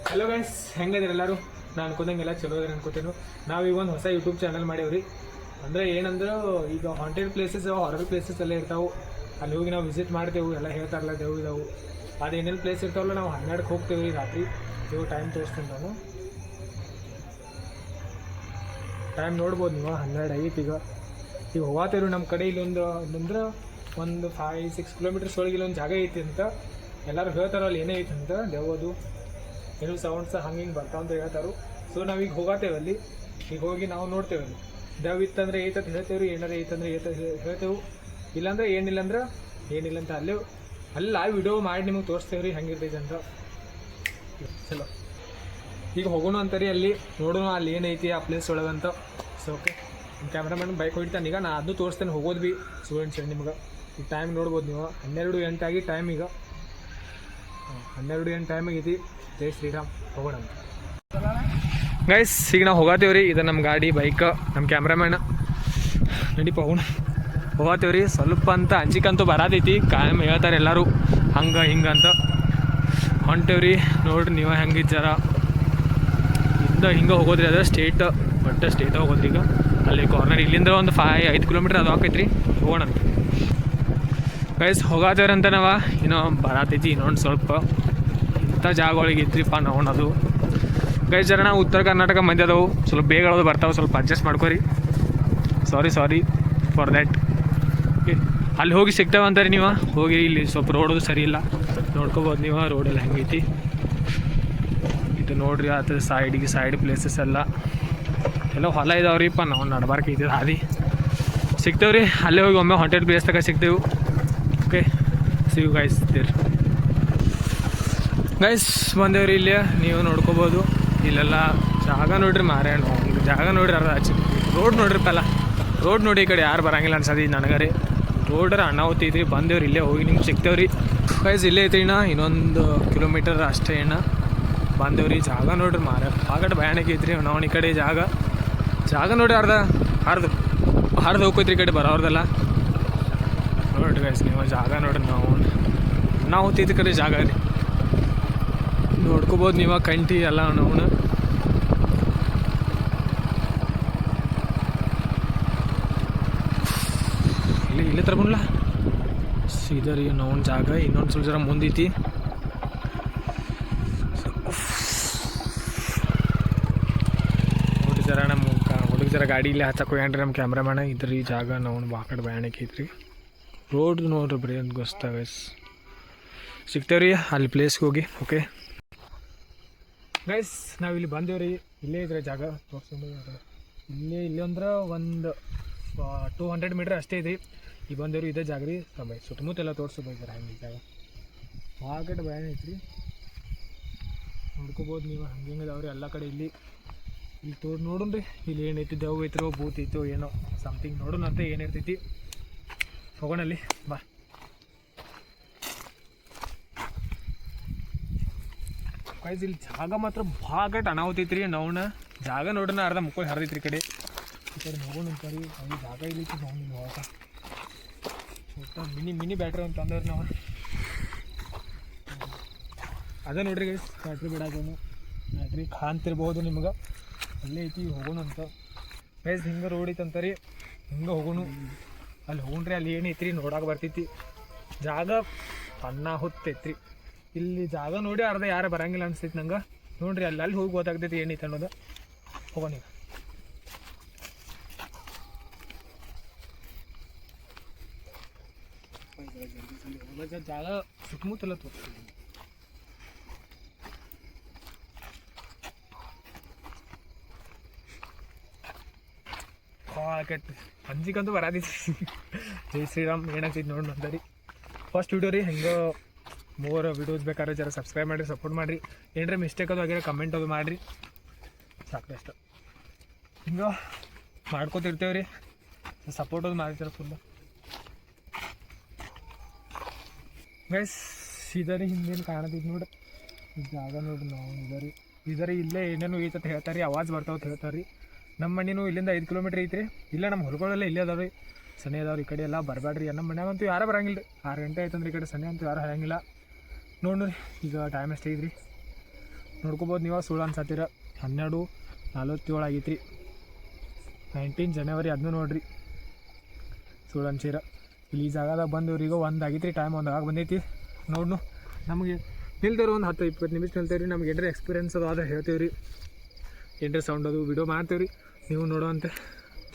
Hello guys, ಹೆಂಗದಿರಿ ಎಲ್ಲರೂ? ನಾನು ಅನ್ಕೋದಂಗೆಲ್ಲ ಚಲೋ ಅದ್ರಿ ಅನ್ಕೋತೇನು. ನಾವೀಗ ಒಂದು ಹೊಸ ಯೂಟ್ಯೂಬ್ ಚಾನಲ್ ಮಾಡೇವ್ರಿ. ಅಂದರೆ ಏನಂದ್ರೆ ಈಗ ಹಾಂಟೆಡ್ ಪ್ಲೇಸಸ್ ಹಾರರ್ ಪ್ಲೇಸಸ್ ಎಲ್ಲ ಇರ್ತಾವೆ. ಅಲ್ಲಿ ಹೋಗಿ ನಾವು ವಿಸಿಟ್ ಮಾಡ್ತೇವೆ, ಎಲ್ಲ ಹೇಳ್ತಾರಲ್ಲ ದೇವು ಇದಾವು. ಅದು ಏನೇನು ಪ್ಲೇಸ್ ಇರ್ತಾವಲ್ಲ ನಾವು 12ಕ್ಕೆ ಹೋಗ್ತೇವೆ ರಾತ್ರಿ. ಇವು ಟೈಮ್ ತೋರಿಸ್ತೀನಿ ನಾನು. ಟೈಮ್ ನೋಡ್ಬೋದು ನೀವು, 12 ಐತಿ ಈಗ ಹೋಗತ್ತೇವ್ರಿ. ನಮ್ಮ ಕಡೆ ಇಲ್ಲೊಂದು ಅಂದ್ರೆ ಒಂದು 5-6 ಕಿಲೋಮೀಟರ್ಸ್ ಒಳಗೆ ಇಲ್ಲೊಂದು ಜಾಗ ಐತಿ ಅಂತ ಎಲ್ಲರೂ ಹೇಳ್ತಾರ. ಅಲ್ಲಿ ಏನೇ ಐತಿ ಅಂತ ದೇವದು ಏನೋ ಸೌಂಡ್ಸ್ ಹಂಗೆ ಬರ್ತಾವ ಅಂತ ಹೇಳ್ತಾರು. ಸೊ ನಾವೀಗ ಹೋಗತ್ತೇವೆ ಅಲ್ಲಿ. ಈಗ ಹೋಗಿ ನಾವು ನೋಡ್ತೇವೆ ಅಲ್ಲಿ ದೇವ್ ಇತ್ತಂದ್ರೆ ಏತಂತ ಹೇಳ್ತೇವೆ ರೀ, ಏನಾರ ಐತಂದ್ರೆ ಹೇಳ್ತೇವೆ, ಇಲ್ಲಾಂದ್ರೆ ಏನಿಲ್ಲ ಅಂತ ಅಲ್ಲಿ ಲೈವ್ ವಿಡಿಯೋ ಮಾಡಿ ನಿಮಗೆ ತೋರಿಸ್ತೇವೆ ರೀ ಹೆಂಗಿರ್ತೈತೆ ಅಂತ. ಚಲೋ ಈಗ ಹೋಗೋಣ ಅಂತಾರಿ, ಅಲ್ಲಿ ನೋಡೋಣ ಅಲ್ಲಿ ಏನೈತಿ ಆ ಪ್ಲೇಸ್ ಒಳಗಂತ. ಸೊ ಓಕೆ, ನಿಮ್ಮ ಕ್ಯಾಮ್ರಾಮನ್ ಬೈಕ್ ಹೊಡಿತಾನೆ. ಈಗ ನಾನು ಅದು ತೋರಿಸ್ತೇನೆ ಹೋಗೋದು ಭೀ ಸ್ಟೂಡೆಂಟ್ಸ್ ನಿಮ್ಗೆ. ಈಗ ಟೈಮ್ ನೋಡ್ಬೋದು ನೀವು, 12 ಆಗಿ ಟೈಮ್ ಈಗ 12 ಟೈಮ್ ಆಗೈತಿ. ಜೈ ಶ್ರೀರಾಮ್, ಹೋಗೋಣ ಅಂತ ಗೈಸ್. ಈಗ ನಾವು ಹೋಗತ್ತೇವ್ರಿ. ಇದು ನಮ್ಮ ಗಾಡಿ, ಬೈಕ್, ನಮ್ಮ ಕ್ಯಾಮ್ರಾಮ್ಯಾನ್. ನಡೀಪ ಹೋಗತ್ತೇವ್ರಿ. ಸ್ವಲ್ಪ ಅಂತ ಅಂಜಿಕಂತೂ ಬರತೈತಿ, ಕಾಯಂ ಹೇಳ್ತಾರೆ ಎಲ್ಲರೂ ಹಂಗೆ ಹಿಂಗೆ ಅಂತ. ಹೊಂಟೇವ್ರಿ, ನೋಡ್ರಿ ನೀವು ಹೆಂಗೆ ಜರ ಹಿಂಗೆ ಹೋಗೋದ್ರಿ. ಅದು ಸ್ಟೇಟ್ ಹೋಗೋದ್ರಿ. ಈಗ ಅಲ್ಲಿ ಕಾರ್ನರ್ ಇಲ್ಲಿಂದ ಒಂದು 5 ಕಿಲೋಮೀಟ್ರ್ ಅದು ಹಾಕೈತ್ರಿ. ಹೋಗೋಣ ಅಂತ ಗೈಸ್. ಹೋಗತ್ತೇವ್ರಂತ ನಾವು ಇನ್ನೂ ಬರತೈತಿ ಇನ್ನೊಂದು ಸ್ವಲ್ಪ. ಇಂಥ ಜಾಗಗಳಿಗೆ ಇದ್ರಿಪ್ಪ ನೋಡೋದು ಗೈಸ್. ಜರ ನಾವು ಉತ್ತರ ಕರ್ನಾಟಕ ಮಂದಿ ಅದಾವು, ಸ್ವಲ್ಪ ಬೇಗ ಹೇಳೋದು ಬರ್ತಾವೆ, ಸ್ವಲ್ಪ ಅಡ್ಜಸ್ಟ್ ಮಾಡ್ಕೊರಿ. Sorry for that. ಅಲ್ಲಿ ಹೋಗಿ ಸಿಗ್ತೇವೆ ಅಂತಾರೆ ನೀವು. ಹೋಗಿ ಇಲ್ಲಿ ಸ್ವಲ್ಪ ರೋಡು ಸರಿ ಇಲ್ಲ, ನೋಡ್ಕೋಬೋದು ನೀವು ರೋಡೆಲ್ಲ ಹೆಂಗೈತಿ. ಇದು ನೋಡ್ರಿ, ಅದು ಸೈಡ್ ಪ್ಲೇಸಸ್ ಎಲ್ಲ ಹೊಲ ಇದಾವ್ರಿಪ್ಪ. ನಾವು ನಡ್ಬಾರ್ಕ ಇದ್ದೀವಿ ಹಾದಿ. ಸಿಗ್ತೇವೆ ರೀ ಅಲ್ಲೇ ಹೋಗಿ ಒಮ್ಮೆ ಹಾಂಟೆಡ್ ಪ್ಲೇಸ್ ತಗ ಸಿಗ್ತೇವೆ. Okay, see you guys there. Guys ಬಂದೇವ್ರಿ ಇಲ್ಲಿ, ನೀವು ನೋಡ್ಕೋಬೋದು. ಇಲ್ಲೆಲ್ಲ ಜಾಗ ನೋಡ್ರಿ ಮಾರೇಣ, ಜಾಗ ನೋಡ್ರಿ. ರೋಡ್ ನೋಡ್ರಿ ಪಲ್ಲ, ರೋಡ್ ನೋಡಿ. ಈ ಕಡೆ ಯಾರು ಬರಂಗಿಲ್ಲ ಅನ್ಸದಿ ನನಗರಿ. ರೋಡ್ರ ಅಣ್ಣಾವತಿ ಐತ್ರಿ. ಬಂದೇವ್ರಿ, ಇಲ್ಲೇ ಹೋಗಿ ನಿಮ್ಗೆ ಸಿಗ್ತೇವ್ರಿ ಗೈಸ್. ಇಲ್ಲೇ ಐತ್ರಿ ಇನ್ನೊಂದು ಕಿಲೋಮೀಟರ್ ಅಷ್ಟೇ ಬಂದೇವ್ರಿ. ಜಾಗ ನೋಡ್ರಿ ಮಾರ, ಆಗಟ್ ಭಯಾನಕ ಐತ್ರಿ. ನಾವು ಈ ಕಡೆ ಜಾಗ ನೋಡಿ ಹರ್ದು ಹೋಗ್ಕೋತ್ರಿ ಈ ಕಡೆ ಬರೋರ್ದೆಲ್ಲ. ನೋಡ್ರಿ ಗೈಸ್ ನೀವು ಜಾಗ ನೋಡ್ರಿ. ನಾವು ಹೋಗ್ತೈತಿ ಕಡೆ ಜಾಗ ರೀ, ನೋಡ್ಕೋಬೋದು ನೀವು. ಕಂಟಿ ಎಲ್ಲ ನಾವು ಇಲ್ಲೇ ತರ್ಕೊಂಡ್ಲ ಸೀದಾ ರೀ ನಾವು ಜಾಗ. ಇನ್ನೊಂದು ಸ್ವಲ್ಪ ಜರ ಮುಂದೈತಿ. ನೋಡಿ ಜರ ನಮ್ಮ ಹುಡುಗ ಜರ ಗಾಡಿ ಇಲ್ಲೇ ಹಚ್ಚಕ್ಕೆ ಹೋಗ್ಯಾನ್ರಿ ನಮ್ಮ ಕ್ಯಾಮ್ರಾಮ್ಯಾನ. ಇದ್ರಿ ಜಾಗ ನಾವು ಬಾಕಡೆ ಭಯಾನಕ ಐತ್ರಿ. ರೋಡ್ ನೋಡ್ರಿ ಬರೀ ಅಂತ ಗೊತ್ತಾಗ ಸಿಗ್ತೇವ್ರಿ ಅಲ್ಲಿ ಪ್ಲೇಸ್ಗೆ ಹೋಗಿ. ಓಕೆ ಗೈಸ್, ನಾವಿಲ್ಲಿ ಬಂದೇವ್ರಿ. ಇಲ್ಲೇ ಇದ್ರೆ ಜಾಗ ತೋರಿಸ್ಕೊಂಡು ಇಲ್ಲೇ ಅಂದ್ರೆ ಒಂದು 200 ಮೀಟ್ರ್ ಅಷ್ಟೇ ಐತಿ. ಈಗ ಬಂದೇವ್ರಿ ಇದೇ ಜಾಗ ರೀ. ಸುತ್ತಮುತ್ತೆಲ್ಲ ತೋರಿಸ್ಬೋದು ಹಂಗೆ ಜಾಗ. ಆಗಟ್ ಭಯಾನ ಐತ್ರಿ, ನೋಡ್ಕೋಬೋದು ನೀವು. ಹಂಗೆ ಇದಾವ್ರಿ ಎಲ್ಲ ಕಡೆ. ಇಲ್ಲಿ ನೋಡೋಣ್ರಿ ಇಲ್ಲಿ ಏನೈತಿ, ದೇವ್ ಐತ್ರೋ ಭೂತ್ ಐತೋ ಏನೋ ಸಮಥಿಂಗ್ ನೋಡೋಣ ಅಂತ ಏನಿರ್ತೈತಿ. ಹೋಗೋಣಲ್ಲಿ ಬಾ. ಗೈಸ್ ಇಲ್ಲಿ ಜಾಗ ಮಾತ್ರ ಭಾಗಟ್ ಅನಾಹುತೈತ್ರಿ. ನಾವ್ನ ಜಾಗ ನೋಡ್ರಿ ಅರ್ಧ ಮುಕ್ಕೊಂಡು ಹರಿದೈತ್ರಿ ಈ ಕಡೆ ಹೋಗೋಣ ಅಂತಾರಿ. ಅಲ್ಲಿ ಜಾಗ ಇಲ್ಲೈತಿ. ನಾವು ನಿಮ್ಗೆ ಹೋಗ ಮಿನಿ ಬ್ಯಾಟ್ರಿ ಅಂತ ಅಂದ್ರೆ ನಾವು ಅದೇ ನೋಡ್ರಿ ಗೈಸ್. ಬ್ಯಾಟ್ರಿ ಬಿಡೋದೇನು ಬ್ಯಾಟ್ರಿ ಕಾಣ್ತಿರ್ಬೋದು ನಿಮ್ಗೆ. ಅಲ್ಲೇ ಐತಿ, ಹೋಗೋಣ ಅಂತ ಗೈಸ್. ಹಿಂಗೆ ರೋಡ್ ಐತೆ ಅಂತಾರಿ, ಹಿಂಗೆ ಹೋಗೋಣ. ಅಲ್ಲಿ ಹೋಗ್ರಿ, ಅಲ್ಲಿ ಏನೈತ್ರಿ ನೋಡಕ್ಕೆ ಬರ್ತೈತಿ. ಜಾಗ ಹೊತ್ತೈತ್ರಿ. ಇಲ್ಲಿ ಜಾಗ ನೋಡಿ ಅರ್ಧ ಯಾರು ಬರಂಗಿಲ್ಲ ಅನಿಸ್ತೈತಿ ನಂಗೆ. ನೋಡ್ರಿ ಅಲ್ಲಿ ಹೋಗಿ ಗೊತ್ತಾಗ್ತೈತಿ ಏನೈತೆ ಅನ್ನೋದು. ಹೋಗೋಣ ಈಗ. ಜಾಗ ಸುತ್ತಮುತ್ತೆಲ್ಲ ತೋರಿಸ್ತೀವಿ. ಕೆಟ್ಟು ಅಂಜಿಕಂತೂ ಬರತೈತಿ. ಜೈ ಶ್ರೀರಾಮ್. ಏನಾಗ್ತೈತಿ ನೋಡಿ ಅಂತಾರಿ. ಫಸ್ಟ್ ವಿಡಿಯೋ ರೀ. ಹೆಂಗೆ ಮೂರು ವಿಡಿಯೋಸ್ ಬೇಕಾದ್ರೆ ಜರ ಸಬ್ಸ್ಕ್ರೈಬ್ ಮಾಡಿರಿ, ಸಪೋರ್ಟ್ ಮಾಡಿರಿ. ಏನರ ಮಿಸ್ಟೇಕ್ ಅದು ಆಗಿರೋ ಕಮೆಂಟ್ ಅದು ಮಾಡಿರಿ, ಸಾಕು ಅಷ್ಟು. ಹಿಂಗೆ ಮಾಡ್ಕೊತಿರ್ತೇವೆ ರೀ. ಸಪೋರ್ಟ್ ಅದು ಮಾಡಿರ್ತಾರೆ ಫುಲ್ಲು ಗೈಸ್. ಇದರಿ ಹಿಂದೇನು ಕಾಣತೈತಿ ನೋಡ್ರಿ ಜಾಗ ನೋಡ್ರಿ. ನಾವು ಇದರಿ ಇಲ್ಲೇ ಏನೇನು ಐತಂತ ಹೇಳ್ತಾರೆ ರೀ, ಆವಾಜ್ ಬರ್ತಾವಂತ ಹೇಳ್ತಾರೆ ರೀ. ನಮ್ಮ ಮನೆಯೂ ಇಲ್ಲಿಂದ 5 ಕಿಲೋಮೀಟ್ರ್ ಐತ್ರಿ. ಇಲ್ಲ ನಮ್ಮ ಹೊಲಗಳೆಲ್ಲ ಇಲ್ಲೇ ಅದಾವೆ ರೀ, ಸನಿ ಅದಾವ್ರಿ. ಈ ಕಡೆ ಎಲ್ಲ ಬರಬೇಡ್ರಿ. ನಮ್ಮ ಮನ್ಯಾಗಂತೂ ಯಾರೂ ಬರಂಗಿಲ್ಲ ರೀ. 6 ಗಂಟೆ ಆಯ್ತಂದ್ರೆ ಈ ಕಡೆ ಸನಿ ಅಂತೂ ಯಾರು ಹರಂಗಿಲ್ಲ. ನೋಡ್ರಿ ಈಗ ಟೈಮ್ ಎಷ್ಟೇ ಐತ್ರಿ, ನೋಡ್ಕೊಬೋದು ನೀವು. ಸುಳ್ಳು ಅನ್ಸತ್ತೀರ 12:47 ಆಗೈತ್ರಿ. 19 ಜನವರಿ ಅದನ್ನು ನೋಡ್ರಿ. ಸುಳ್ಳು ಅನ್ಸಿರ ಇಲ್ಲಿ ಈ ಜಾಗದಾಗ ಬಂದವ್ರಿಗೆ 1 ಆಗೈತ್ರಿ. ಟೈಮ್ 1 ಆಗಿ ಬಂದೈತಿ. ನೋಡ್ನು ನಮಗೆ ನಿಲ್ದೇವ್ರಿ ಒಂದು 10-20 ನಿಮಿಷ ನಿಲ್ತೇವ್ರಿ. ನಮ್ಗೆ ಏನ್ರಿ ಎಕ್ಸ್ಪೀರಿಯನ್ಸ್ ಅದು ಆದ್ರೆ ಹೇಳ್ತೇವೆ ರೀ. ಏನ್ರಿ ಸೌಂಡ್ ಅದು ವಿಡಿಯೋ ಮಾಡ್ತೇವ್ರಿ. ನೀವು ನೋಡೋವಂತೆ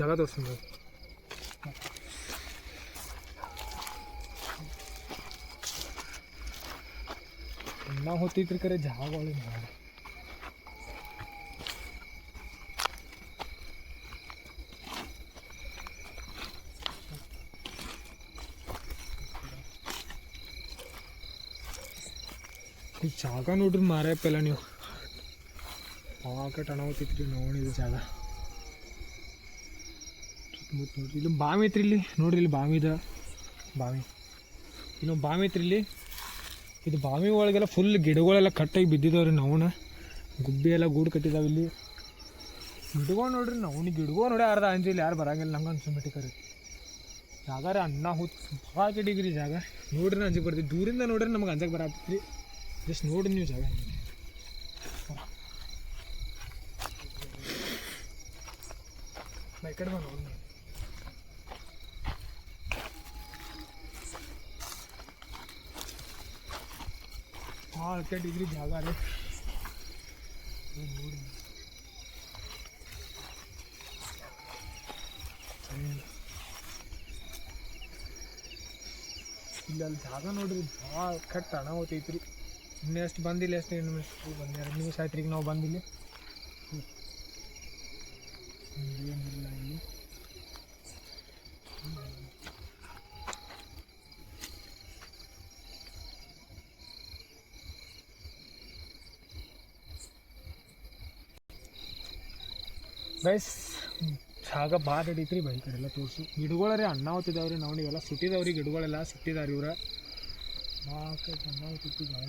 ಜಾಗ ತೋರಿಸ್ತೀವಿ. ನಾವು ಹೊತ್ತೈತ್ರಿ ಕರೆ ಜಾಗಗಳು ಮಾಡಿ ಈ ಜಾಗ ನೋಡ್ರಿ ಮಾರಪ್ಪಲ್ಲ ನೀವು. ಪಾಕಟ್ ಅನಾವತ್ತೈತ್ರಿ ನೋಡಿದ ಜಾಗ. ಸುತ್ತಮುತ್ತ ನೋಡ್ರಿ ಇಲ್ಲಿ ಬಾವಿ ಐತ್ರಿ. ಇಲ್ಲಿ ನೋಡ್ರಿ ಇಲ್ಲಿ ಬಾವಿ ಇನ್ನೊಂದು ಬಾವಿ ಐತ್ರಿ ಇಲ್ಲಿ. ಇದು ಬಾವಿ ಒಳಗೆಲ್ಲ ಫುಲ್ ಗಿಡಗಳೆಲ್ಲ ಕಟ್ಟಾಗಿ ಬಿದ್ದಿದ್ದಾವ್ರಿ. ನವನ ಗುಬ್ಬಿ ಎಲ್ಲ ಗೂಡು ಕಟ್ಟಿದಾವೆ ಇಲ್ಲಿ. ಗಿಡಗಳು ನೋಡ್ರಿ ಗಿಡಗಳು ನೋಡಿ ಅರ್ಧ ಅಂಜಿಲ್ಲ ಯಾರು ಬರಂಗಿಲ್ಲ ನಂಗೆ ಅನ್ಸ್ಬಿಟ್ಟು ಕರೆ. ಜಾಗ ರೀ ಅನ್ನ ಹುತ್ತು ಭಾಳ ಕೆಟ್ಟಿಗ್ರಿ ಜಾಗ. ನೋಡ್ರಿ ಅಂಜಿಗೆ ಬರ್ತೀವಿ. ದೂರಿಂದ ನೋಡ್ರಿ ನಮ್ಗೆ ಅಂಜಕ್ಕೆ ಬರತ್ರಿ. ಜಸ್ಟ್ ನೋಡ್ರಿ ನೀವು ಜಾಗ. ಈ ಕಡೆ ಬಾ ನೋಡಿ. ಭಾಳ ಕೆಟ್ಟಿಗ್ರಿ ಜಾಗ ರೀ. ನೋಡಿ ಇಲ್ಲಿ ಅಲ್ಲಿ ಜಾಗ ನೋಡ್ರಿ ಭಾಳ ಕಟ್ ಅನಾವತ್ತೈತ್ರಿ. ಇನ್ನೂ ಎಷ್ಟು ಬಂದಿಲ್ಲ. ಎಷ್ಟು ಬಂದು 2 ನಿಮಿಷ ಆಯ್ತು ಈಗ ನಾವು ಬಂದಿಲ್ಲಿ. ಏನಿಲ್ಲ ಇಲ್ಲಿ. ಗೈಸ್ ಜಾಗ ಭಾಳ ಹಿಡಿತ್ರಿ. ಬೈ ಕಡೆಲ್ಲ ತೋರಿಸು. ಗಿಡಗಳೇ ಅಣ್ಣಾವತ್ತಿದಾವ್ರಿ. ನಾವು ನೀವೆಲ್ಲ ಸುಟ್ಟಿದಾವ್ರಿ. ಗಿಡಗಳೆಲ್ಲ ಸುಟ್ಟಿದಾವ್ರಿ. ಇವ್ರ ಭಾಳ ಅಣ್ಣಾವತ್ತಿತ್ತು ಭಾಳ.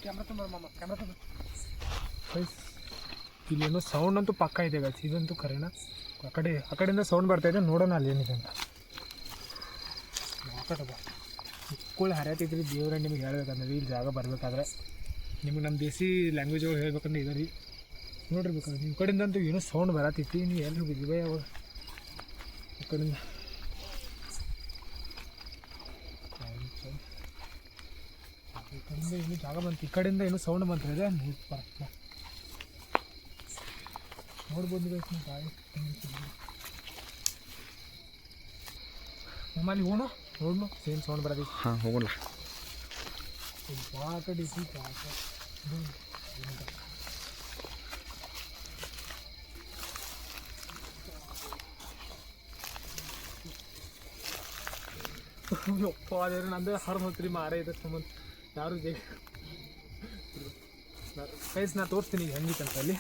ಕ್ಯಾಮ್ರಾ ತುಂಬ ಗೈಸ್ ಇಲ್ಲೇನೋ ಸೌಂಡ್ ಅಂತೂ ಪಕ್ಕ ಇದೆ ಗೈಸ್. ಇದಂತೂ ಕರೆನಾ. ಆ ಕಡೆಯಿಂದ ಸೌಂಡ್ ಬರ್ತಾಯಿದೆ. ನೋಡೋಣ ಅಲ್ಲಿ ಏನಿದೆ ಅಂತ. ಮಕ್ಕಳು ಹರಿಯತೈತ್ರಿ. ದೇವ್ರ ನಿಮಗೆ ಹೇಳ್ಬೇಕಂದ್ರೆ ಇಲ್ಲಿ ಜಾಗ ಬರಬೇಕಾದ್ರೆ ನಿಮಗೆ ನಮ್ಮ ದೇಸಿ ಲ್ಯಾಂಗ್ವೇಜ್ ಒಳಗೆ ಹೇಳ್ಬೇಕಂದ್ರೆ ಇದೆ ರೀ. ನೋಡಿರ್ಬೇಕಂದ್ರೆ ನಿಮ್ಮ ಕಡೆಯಿಂದ ಅಂತೂ ಏನೋ ಸೌಂಡ್ ಬರತೈತಿ. ನೀವು ಎಲ್ಲಿ ಹೋಗಿದ್ವಿ ಬೈ ಅವಾಗ ಈ ಕಡೆಯಿಂದ. ಏನೋ ಜಾಗ ಬಂತು. ಈ ಕಡೆಯಿಂದ ಏನೋ ಸೌಂಡ್ ಬಂತು ಇದೆ. ನೋಡ್ಬೋದು ಬೇಕು ನೀವು ಗಾಳಿ ನಮ್ಮಲ್ಲಿ ಹೋಗೋಣ. ನೋಡ್ನು ಸೇಮ್ ಸೌಂಡ್ ಬರೋದೈತಿ. ಹಾಂ ಹೋಗೋಣ. ಭಾಳ ಕಡೆ ಐತಿ ಯಪ್ಪ ಅದೇನು ನಂದೇ ಹರಿದು ಹೋಗ್ತೀರಿ ಮಾರೇ ಇದ್ರ ಸಂಬಂಧ ಯಾರು ಗೈಸ್ ನಾ ತೋರಿಸ್ತೀನಿ ಈಗ ಹೆಂಗಿತ್ತಂತ ಅಲ್ಲಿ.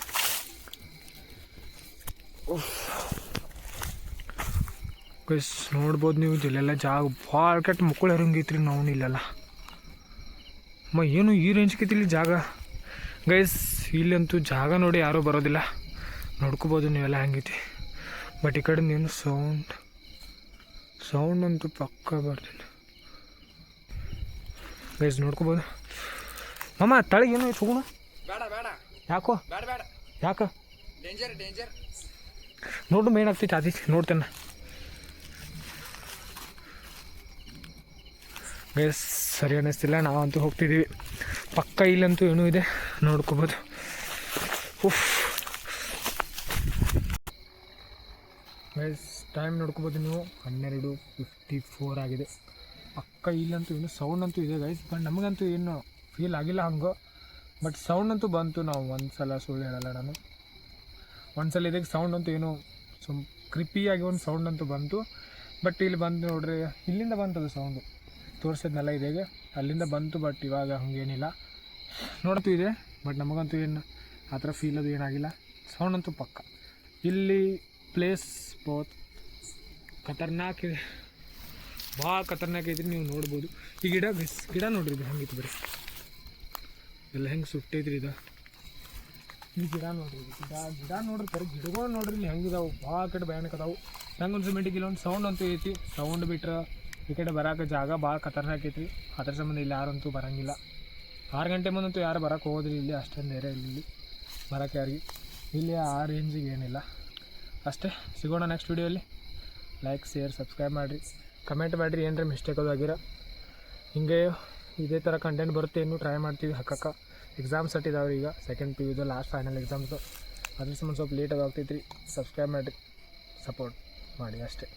ಗೈಸ್ ನೋಡ್ಬೋದು ನೀವು ಇಲ್ಲೆಲ್ಲ ಜಾಗ ಭಾಳ ಕೆಟ್ಟ ಮಕ್ಕಳು ಹರಂಗೈತ್ರಿ. ನಾವು ಇಲ್ಲೆಲ್ಲ ಏನು ಈ ರೇಂಜ್ಗೈತಿ ಇಲ್ಲಿ ಜಾಗ ಗೈಸ್. ಇಲ್ಲಂತೂ ಜಾಗ ನೋಡಿ ಯಾರೂ ಬರೋದಿಲ್ಲ. ನೋಡ್ಕೋಬೋದು ನೀವೆಲ್ಲ ಹೆಂಗೈತಿ. ಬಟ್ ಈ ಕಡೆಯಿಂದ ಏನು ಸೌಂಡ್ ಅಂತೂ ಪಕ್ಕ ಬರ್ತೀನಿ ಗೈಸ್. ನೋಡ್ಕೋಬೋದು ಮಾಮ ತಳಗೆ ಏನು ಐತೆ ಹೋಗೋಣ. ಯಾಕೋ ಯಾಕ ನೋಡು ಮೇನ್ ಆಗ್ತೈತಿ ಆದಿ ನೋಡ್ತೇನೆ ಗೈಸ್. ಸರಿ ಅನ್ನಿಸ್ತಿಲ್ಲ. ನಾವಂತೂ ಹೋಗ್ತಿದ್ದೀವಿ ಪಕ್ಕ. ಇಲ್ಲಂತೂ ಏನೂ ಇದೆ ನೋಡ್ಕೋಬೋದು. ಗೈಸ್ ಟೈಮ್ ನೋಡ್ಕೋಬೋದು ನೀವು 12:54 ಆಗಿದೆ. ಪಕ್ಕ ಇಲ್ಲಂತೂ ಏನು ಸೌಂಡ್ ಅಂತೂ ಇದೆ ಗೈಸ್. ಬಟ್ ನಮಗಂತೂ ಏನು ಫೀಲ್ ಆಗಿಲ್ಲ ಹಂಗೆ. ಬಟ್ ಸೌಂಡ್ ಅಂತೂ ಬಂತು. ನಾವು ಒಂದು ಸಲ ಸುಳ್ಳು ಹೇಳಲ್ಲ ನಾನು. ಒಂದು ಸಲ ಇದಕ್ಕೆ ಸೌಂಡ್ ಅಂತೂ ಏನು ಕ್ರಿಪಿಯಾಗಿ ಒಂದು ಸೌಂಡ್ ಅಂತೂ ಬಂತು. ಬಟ್ ಇಲ್ಲಿ ಬಂದು ನೋಡ್ರಿ ಇಲ್ಲಿಂದ ಬಂತದು ಸೌಂಡು ತೋರಿಸಿದ್ನಲ್ಲ ಇದೇಗೆ ಅಲ್ಲಿಂದ ಬಂತು. ಬಟ್ ಇವಾಗ ಹಂಗೇನಿಲ್ಲ ನೋಡ್ತು ಇದೆ. ಬಟ್ ನಮಗಂತೂ ಏನು ಆ ಥರ ಫೀಲ್ ಅದು ಏನಾಗಿಲ್ಲ. ಸೌಂಡ್ ಅಂತೂ ಪಕ್ಕ. ಇಲ್ಲಿ ಪ್ಲೇಸ್ ಬಹುತ್ ಖತರ್ನಾಕ್ ಇದೆ. ಭಾಳ ಖತರ್ನಾಕ್ ಐತ್ರಿ. ನೀವು ನೋಡ್ಬೋದು ಈ ಗಿಡ ನೋಡ್ರಿ ಇದು ಹೆಂಗಿತ್ತು ಬರೀ ಎಲ್ಲ ಹೆಂಗೆ ಸುಟ್ಟೈತ್ರಿ ಇದು. ಈ ಗಿಡ ನೋಡ್ರಿ, ಗಿಡ ನೋಡ್ರಿ, ಕರೆ ಗಿಡಗಳು ನೋಡ್ರಿ ಇಲ್ಲಿ ಹೆಂಗಿದಾವೆ, ಭಾಳ ಕಡೆ ಭಯಾನಕ ಅದಾವು. ಹೆಂಗೆ ಒಂದು ಸಿಮೆಂಟಿಗೆ ಇಲ್ಲೊಂದು ಸೌಂಡ್ ಅಂತೂ ಐತಿ. ಸೌಂಡ್ ಬಿಟ್ರೆ ಈ ಕಡೆ ಬರೋಕೆ ಜಾಗ ಭಾಳ ಖತರ್ನಾಕ್ ಐತಿ. ಅದ್ರ ಸಂಬಂಧ ಇಲ್ಲಿ ಯಾರಂತೂ ಬರೋಂಗಿಲ್ಲ. 6 ಗಂಟೆ ಮುಂದಂತೂ ಯಾರು ಬರೋಕೆ ಹೋಗೋದಿಲ್ಲ. ಇಲ್ಲಿ ಅಷ್ಟೊಂದು ನೇರ ಇಲ್ಲಿ ಬರೋಕೆ ಯಾರಿಗೆ ಇಲ್ಲಿ ಆ ರೇಂಜಿಗೆ ಏನಿಲ್ಲ. ಅಷ್ಟೇ, ಸಿಗೋಣ ನೆಕ್ಸ್ಟ್ ವೀಡಿಯೋಲ್ಲಿ. ಲೈಕ್, ಶೇರ್, ಸಬ್ಸ್ಕ್ರೈಬ್ ಮಾಡಿರಿ, ಕಮೆಂಟ್ ಮಾಡಿರಿ ಏನರ ಮಿಸ್ಟೇಕ್ ಅದು ಆಗಿರ. ಹಿಂಗೆ ಇದೇ ಥರ ಕಂಟೆಂಟ್ ಬರುತ್ತೆ, ಇನ್ನೂ ಟ್ರೈ ಮಾಡ್ತೀವಿ ಹಾಕಕ್ಕೆ. ಎಕ್ಸಾಮ್ಸ್ ಇದಾವೆ ಈಗ, second PU last final exams. ಅದ್ರ ಸಂಬಂಧ ಸ್ವಲ್ಪ ಲೇಟಾಗಿ ಆಗ್ತೈತೆ ರೀ. ಸಬ್ಸ್ಕ್ರೈಬ್ ಮಾಡಿರಿ, ಸಪೋರ್ಟ್ ಮಾಡಿ ಅಷ್ಟೇ.